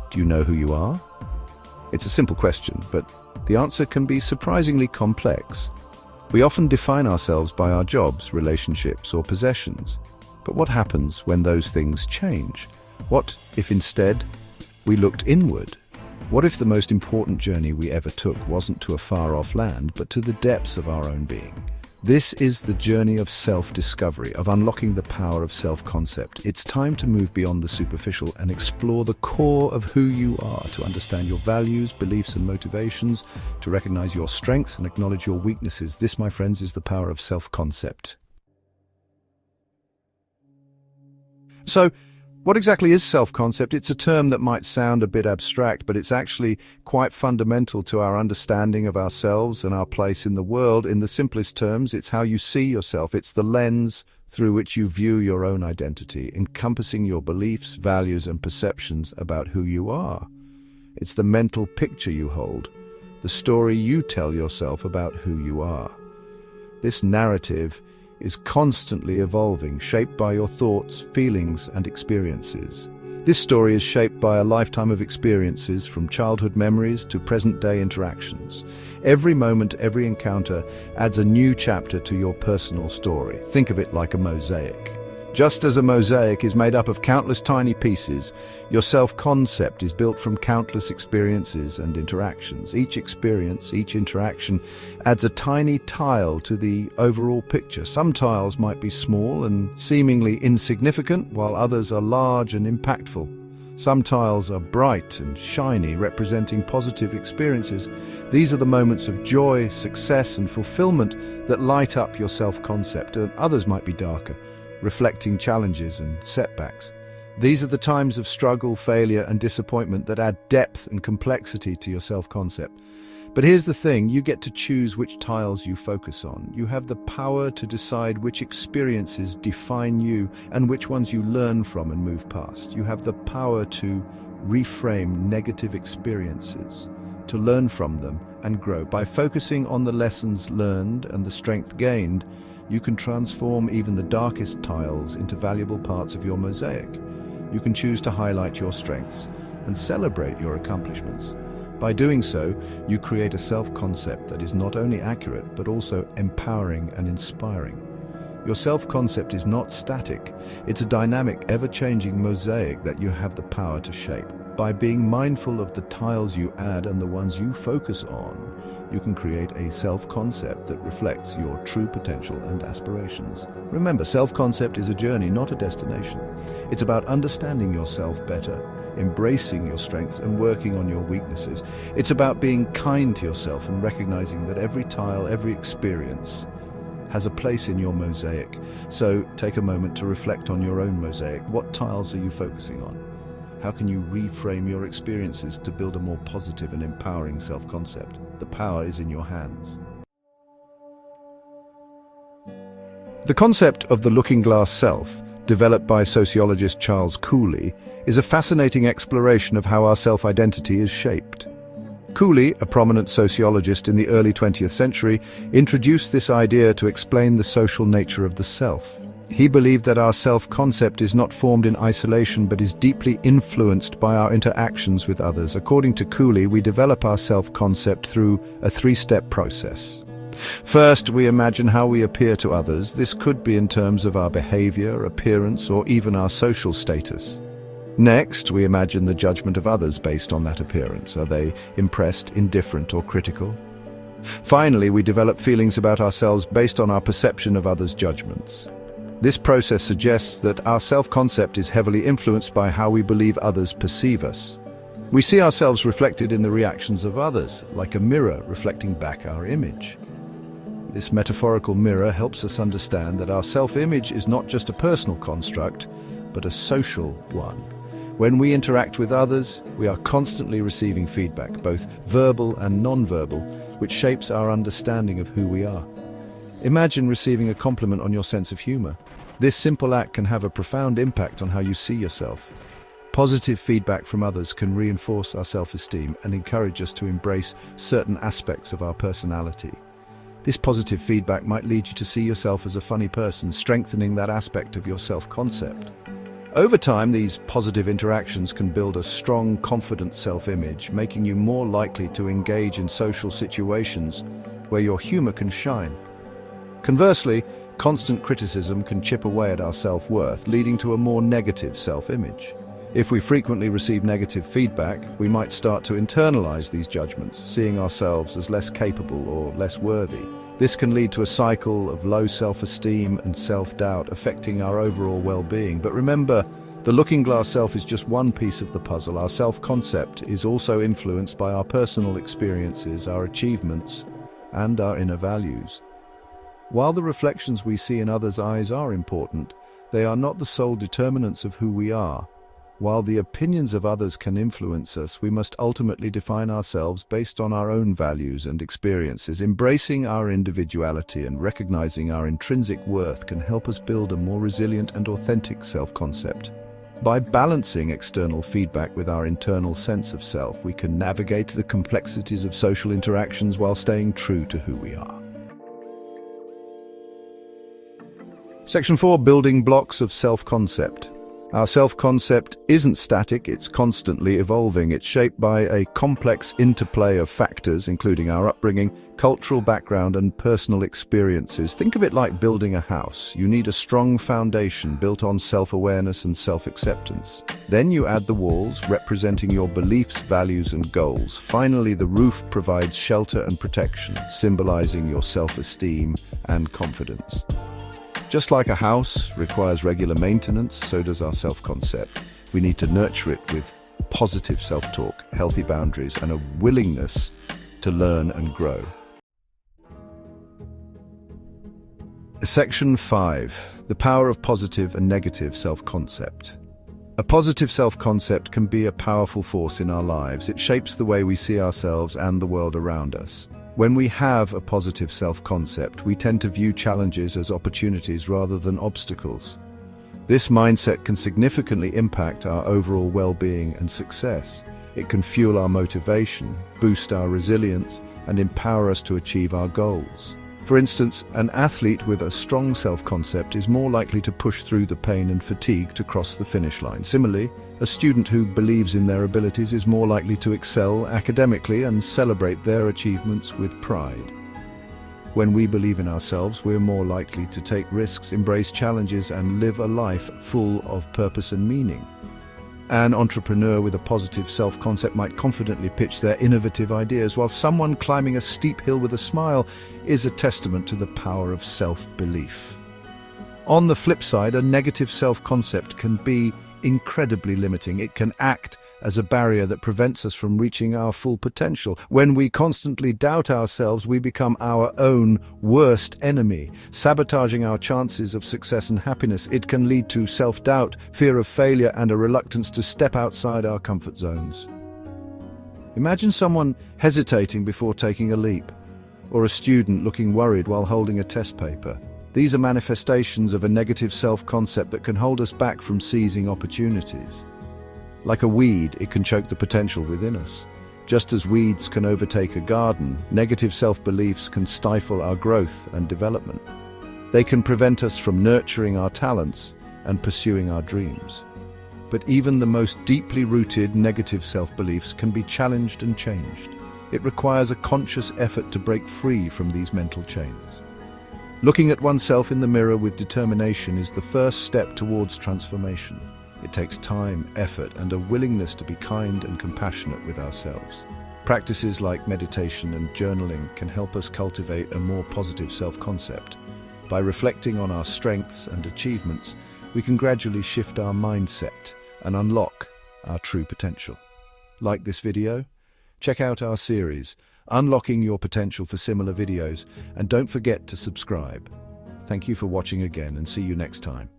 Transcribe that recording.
Do you know who you are? It's a simple question, but the answer can be surprisingly complex. We often define ourselves by our jobs, relationships, or possessions. But what happens when those things change? What if instead we looked inward? What if the most important journey we ever took wasn't to a far-off land, but to the depths of our own being? This is the journey of self-discovery, of unlocking the power of self-concept. It's time to move beyond the superficial and explore the core of who you are, to understand your values, beliefs, and motivations, to recognize your strengths and acknowledge your weaknesses. This, my friends, is the power of self-concept. So, what exactly is self-concept? It's a term that might sound a bit abstract, but it's actually quite fundamental to our understanding of ourselves and our place in the world. In the simplest terms, it's how you see yourself. It's the lens through which you view your own identity, encompassing your beliefs, values, and perceptions about who you are. It's the mental picture you hold, the story you tell yourself about who you are. This narrative is constantly evolving, shaped by your thoughts, feelings, and experiences. This story is shaped by a lifetime of experiences, from childhood memories to present-day interactions. Every moment, every encounter adds a new chapter to your personal story. Think of it like a mosaic. Just as a mosaic is made up of countless tiny pieces, your self-concept is built from countless experiences and interactions. Each experience, each interaction adds a tiny tile to the overall picture. Some tiles might be small and seemingly insignificant, while others are large and impactful. Some tiles are bright and shiny, representing positive experiences. These are the moments of joy, success, and fulfillment that light up your self-concept, and others might be darker, reflecting challenges and setbacks. These are the times of struggle, failure, and disappointment that add depth and complexity to your self-concept. But here's the thing, you get to choose which tiles you focus on. You have the power to decide which experiences define you and which ones you learn from and move past. You have the power to reframe negative experiences, to learn from them and grow. By focusing on the lessons learned and the strength gained, you can transform even the darkest tiles into valuable parts of your mosaic. You can choose to highlight your strengths and celebrate your accomplishments. By doing so, you create a self-concept that is not only accurate, but also empowering and inspiring. Your self-concept is not static. It's a dynamic, ever-changing mosaic that you have the power to shape. By being mindful of the tiles you add and the ones you focus on, you can create a self-concept that reflects your true potential and aspirations. Remember, self-concept is a journey, not a destination. It's about understanding yourself better, embracing your strengths and working on your weaknesses. It's about being kind to yourself and recognizing that every tile, every experience has a place in your mosaic. So take a moment to reflect on your own mosaic. What tiles are you focusing on? How can you reframe your experiences to build a more positive and empowering self-concept? The power is in your hands. The concept of the looking glass self, developed by sociologist Charles Cooley, is a fascinating exploration of how our self-identity is shaped. Cooley, a prominent sociologist in the early 20th century, introduced this idea to explain the social nature of the self. He believed that our self-concept is not formed in isolation but is deeply influenced by our interactions with others. According to Cooley, we develop our self-concept through a three-step process. First, we imagine how we appear to others. This could be in terms of our behavior, appearance, or even our social status. Next, we imagine the judgment of others based on that appearance. Are they impressed, indifferent, or critical? Finally, we develop feelings about ourselves based on our perception of others' judgments. This process suggests that our self-concept is heavily influenced by how we believe others perceive us. We see ourselves reflected in the reactions of others, like a mirror reflecting back our image. This metaphorical mirror helps us understand that our self-image is not just a personal construct, but a social one. When we interact with others, we are constantly receiving feedback, both verbal and non-verbal, which shapes our understanding of who we are. Imagine receiving a compliment on your sense of humor. This simple act can have a profound impact on how you see yourself. Positive feedback from others can reinforce our self-esteem and encourage us to embrace certain aspects of our personality. This positive feedback might lead you to see yourself as a funny person, strengthening that aspect of your self-concept. Over time, these positive interactions can build a strong, confident self-image, making you more likely to engage in social situations where your humor can shine. Conversely, constant criticism can chip away at our self-worth, leading to a more negative self-image. If we frequently receive negative feedback, we might start to internalize these judgments, seeing ourselves as less capable or less worthy. This can lead to a cycle of low self-esteem and self-doubt, affecting our overall well-being. But remember, the looking glass self is just one piece of the puzzle. Our self-concept is also influenced by our personal experiences, our achievements, and our inner values. While the reflections we see in others' eyes are important, they are not the sole determinants of who we are. While the opinions of others can influence us, we must ultimately define ourselves based on our own values and experiences. Embracing our individuality and recognizing our intrinsic worth can help us build a more resilient and authentic self-concept. By balancing external feedback with our internal sense of self, we can navigate the complexities of social interactions while staying true to who we are. Section 4. Building blocks of self-concept. Our self-concept isn't static, it's constantly evolving. It's shaped by a complex interplay of factors, including our upbringing, cultural background, and personal experiences. Think of it like building a house. You need a strong foundation built on self-awareness and self-acceptance. Then you add the walls, representing your beliefs, values, and goals. Finally, the roof provides shelter and protection, symbolizing your self-esteem and confidence. Just like a house requires regular maintenance, so does our self-concept. We need to nurture it with positive self-talk, healthy boundaries, and a willingness to learn and grow. Section 5. The power of positive and negative self-concept. A positive self-concept can be a powerful force in our lives. It shapes the way we see ourselves and the world around us. When we have a positive self-concept, we tend to view challenges as opportunities rather than obstacles. This mindset can significantly impact our overall well-being and success. It can fuel our motivation, boost our resilience, and empower us to achieve our goals. For instance, an athlete with a strong self-concept is more likely to push through the pain and fatigue to cross the finish line. Similarly, a student who believes in their abilities is more likely to excel academically and celebrate their achievements with pride. When we believe in ourselves, we're more likely to take risks, embrace challenges, and live a life full of purpose and meaning. An entrepreneur with a positive self-concept might confidently pitch their innovative ideas, while someone climbing a steep hill with a smile is a testament to the power of self-belief. On the flip side, a negative self-concept can be incredibly limiting. It can act as a barrier that prevents us from reaching our full potential. When we constantly doubt ourselves, we become our own worst enemy, sabotaging our chances of success and happiness. It can lead to self-doubt, fear of failure, and a reluctance to step outside our comfort zones. Imagine someone hesitating before taking a leap, or a student looking worried while holding a test paper. These are manifestations of a negative self-concept that can hold us back from seizing opportunities. Like a weed, it can choke the potential within us. Just as weeds can overtake a garden, negative self-beliefs can stifle our growth and development. They can prevent us from nurturing our talents and pursuing our dreams. But even the most deeply rooted negative self-beliefs can be challenged and changed. It requires a conscious effort to break free from these mental chains. Looking at oneself in the mirror with determination is the first step towards transformation. It takes time, effort, and a willingness to be kind and compassionate with ourselves. Practices like meditation and journaling can help us cultivate a more positive self-concept. By reflecting on our strengths and achievements, we can gradually shift our mindset and unlock our true potential. Like this video? Check out our series, Unlocking Your Potential, for similar videos, and don't forget to subscribe. Thank you for watching again, and see you next time.